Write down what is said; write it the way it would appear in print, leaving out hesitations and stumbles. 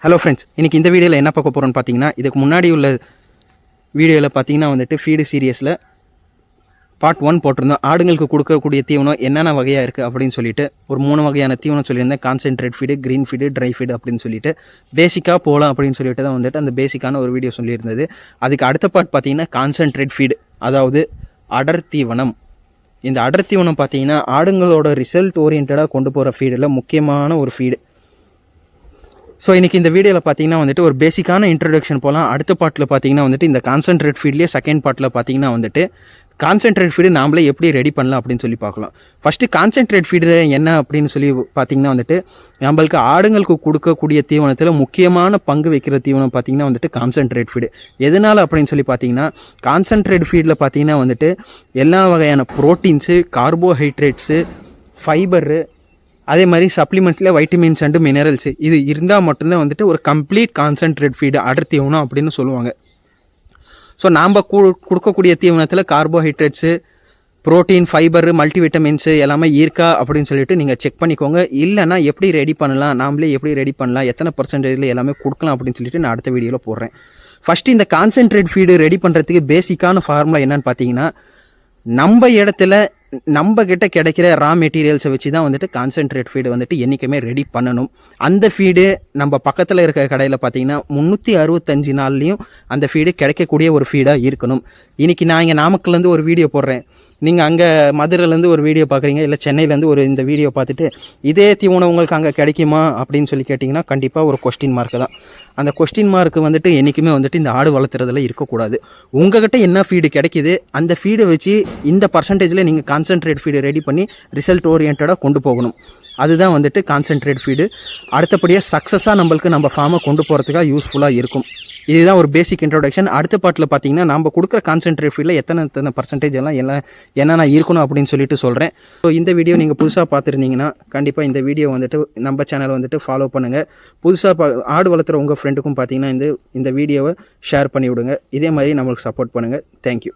Hello friends, இன்றைக்கி இந்த வீடியோவில் என்ன பார்க்க போகிறோன்னு பார்த்தீங்கன்னா, இதுக்கு முன்னாடி உள்ள வீடியோவில் பார்த்தீங்கன்னா வந்துட்டு ஃபீடு சீரியஸில் பார்ட் 1 போட்டிருந்தோம். ஆடுங்களுக்கு கொடுக்கக்கூடிய தீவனம் என்னென்ன வகையாக இருக்குது அப்படின்னு சொல்லிட்டு ஒரு 3 வகையான தீவனம் சொல்லியிருந்தேன். Concentrate feed, green feed, try feed அப்படின்னு சொல்லிட்டு பேசிக்காக போகலாம் அப்படின்னு சொல்லிட்டு தான் வந்துட்டு அந்த பேசிக்கான ஒரு வீடியோ சொல்லியிருந்தது. அதுக்கு அடுத்த பார்ட் பார்த்தீங்கன்னா கான்சென்ட்ரேட் ஃபீடு, அதாவது அடர் தீவனம். இந்த அடர் தீவனம் பார்த்தீங்கன்னா ஆடுங்களோட ரிசல்ட் ஓரியன்டாக கொண்டு போகிற ஃபீடில் முக்கியமான ஒரு ஃபீடு. ஸோ இன்றைக்கி இந்த வீடியோவில் பார்த்தீங்கன்னா வந்துட்டு ஒரு பேசிக்கான இன்ட்ரடக்ஷன் போகலாம். அடுத்த பார்ட்டில் பார்த்தீங்கன்னா வந்துட்டு இந்த கான்சென்ட்ரேட் ஃபீட்லேயே செகண்ட் பார்ட்டில் பார்த்தீங்கன்னா வந்துட்டு கான்சென்ட்ரேட் ஃபீடு நாமளே எப்படி ரெடி பண்ணலாம் அப்படின்னு சொல்லி பார்க்கலாம். ஃபஸ்ட்டு கான்சென்ட்ரேட் ஃபீடு என்ன அப்படின்னு சொல்லி பார்த்தீங்கன்னா வந்துட்டு நம்மளுக்கு ஆடுங்களுக்கு கொடுக்கக்கூடிய தீவனத்தில் முக்கியமான பங்கு வைக்கிற தீவனம் பார்த்தீங்கன்னா வந்துட்டு கான்சென்ட்ரேட் ஃபீடு. எதனால் அப்படின்னு சொல்லி பார்த்தீங்கன்னா கான்சென்ட்ரேட் ஃபீடில் பார்த்தீங்கன்னா வந்துட்டு எல்லா வகையான ப்ரோட்டீன்ஸு, கார்போஹைட்ரேட்ஸு, ஃபைபரு, அதே மாதிரி சப்ளிமெண்ட்ஸில் வைட்டமின்ஸ் அண்டு மினரல்ஸு இது இருந்தால் மட்டும்தான் வந்துட்டு ஒரு கம்ப்ளீட் கான்சென்ட்ரேட் ஃபீடு அடர் தீவனம் அப்படின்னு சொல்லுவாங்க. ஸோ நாம் கொடுக்கக்கூடிய தீவனத்தில் கார்போஹைட்ரேட்ஸு, ப்ரோட்டீன், ஃபைபரு, மல்டிவிட்டமின்ஸு எல்லாமே இருக்கா அப்படின்னு சொல்லிட்டு நீங்கள் செக் பண்ணிக்கோங்க. இல்லைனா எப்படி ரெடி பண்ணலாம், நாமளே எப்படி ரெடி பண்ணலாம், எத்தனை பர்சன்டேஜில் எல்லாமே கொடுக்கலாம் அப்படின்னு சொல்லிட்டு நான் அடுத்த வீடியோவில் போடுறேன். ஃபஸ்ட்டு இந்த கான்சென்ட்ரேட் ஃபீடு ரெடி பண்ணுறதுக்கு பேசிக்கான ஃபார்முலா என்னன்னு பார்த்தீங்கன்னா, நம்ம இடத்துல நம்ம கிட்ட கிடைக்கிற ரா மெட்டீரியல்ஸை வச்சு தான் வந்துட்டு கான்சென்ட்ரேட் ஃபீடு வந்துட்டு என்றைக்குமே ரெடி பண்ணணும். அந்த ஃபீடு நம்ம பக்கத்தில் இருக்கிற கடையில் பார்த்தீங்கன்னா 365 நாள்லேயும் அந்த ஃபீடு கிடைக்கக்கூடிய ஒரு ஃபீடாக இருக்கணும். இன்றைக்கி நான் இங்கே நாமக்கல்லேருந்து ஒரு வீடியோ போடுறேன், நீங்கள் அங்கே மதுரையிலேருந்து ஒரு வீடியோ பார்க்குறீங்க, இல்லை சென்னையிலேருந்து ஒரு இந்த வீடியோ பார்த்துட்டு இதே தீவனம் உங்களுக்கு அங்கே கிடைக்குமா அப்படின்னு சொல்லி கேட்டிங்கன்னா கண்டிப்பாக ஒரு கொஸ்டின் மார்க்கு தான். அந்த கொஸ்டின் மார்க்கு வந்துட்டு என்றைக்குமே வந்துட்டு இந்த ஆடு வளர்த்துறதுல இருக்கக்கூடாது. உங்கள்கிட்ட என்ன ஃபீடு கிடைக்கிது அந்த ஃபீடை வச்சு இந்த பர்சன்டேஜில் நீங்கள் கான்சென்ட்ரேட் ஃபீடு ரெடி பண்ணி ரிசல்ட் ஓரியன்டாக கொண்டு போகணும். அதுதான் வந்துட்டு கான்சென்ட்ரேட் ஃபீடு. அடுத்தபடியாக சக்ஸஸாக நம்ம ஃபார்மை கொண்டு போகிறதுக்காக யூஸ்ஃபுல்லாக இருக்கும். இதுதான் ஒரு பேசிக் இன்ட்ரோடக்ஷன். அடுத்த பார்ட்டில் பார்த்தீங்கன்னா நம்ம கொடுக்குற கான்சென்ட்ரேட் ஃபீல்டில் எத்தனை பர்சன்டேஜ் எல்லாம் என்னென்ன இருக்கணும் அப்படின்னு சொல்லிட்டு சொல்கிறேன். ஸோ இந்த வீடியோ நீங்கள் புதுசாக பார்த்துருந்தீங்கன்னா கண்டிப்பாக இந்த வீடியோ வந்துட்டு நம்ம சேனலை வந்துட்டு ஃபாலோ பண்ணுங்கள். புதுசாக ஆடு வளர்த்துற உங்கள் ஃப்ரெண்டுக்கும் பார்த்தீங்கன்னா இந்த வீடியோவை ஷேர் பண்ணி விடுங்க. இதே மாதிரி நம்மளுக்கு சப்போர்ட் பண்ணுங்கள். தேங்க்யூ.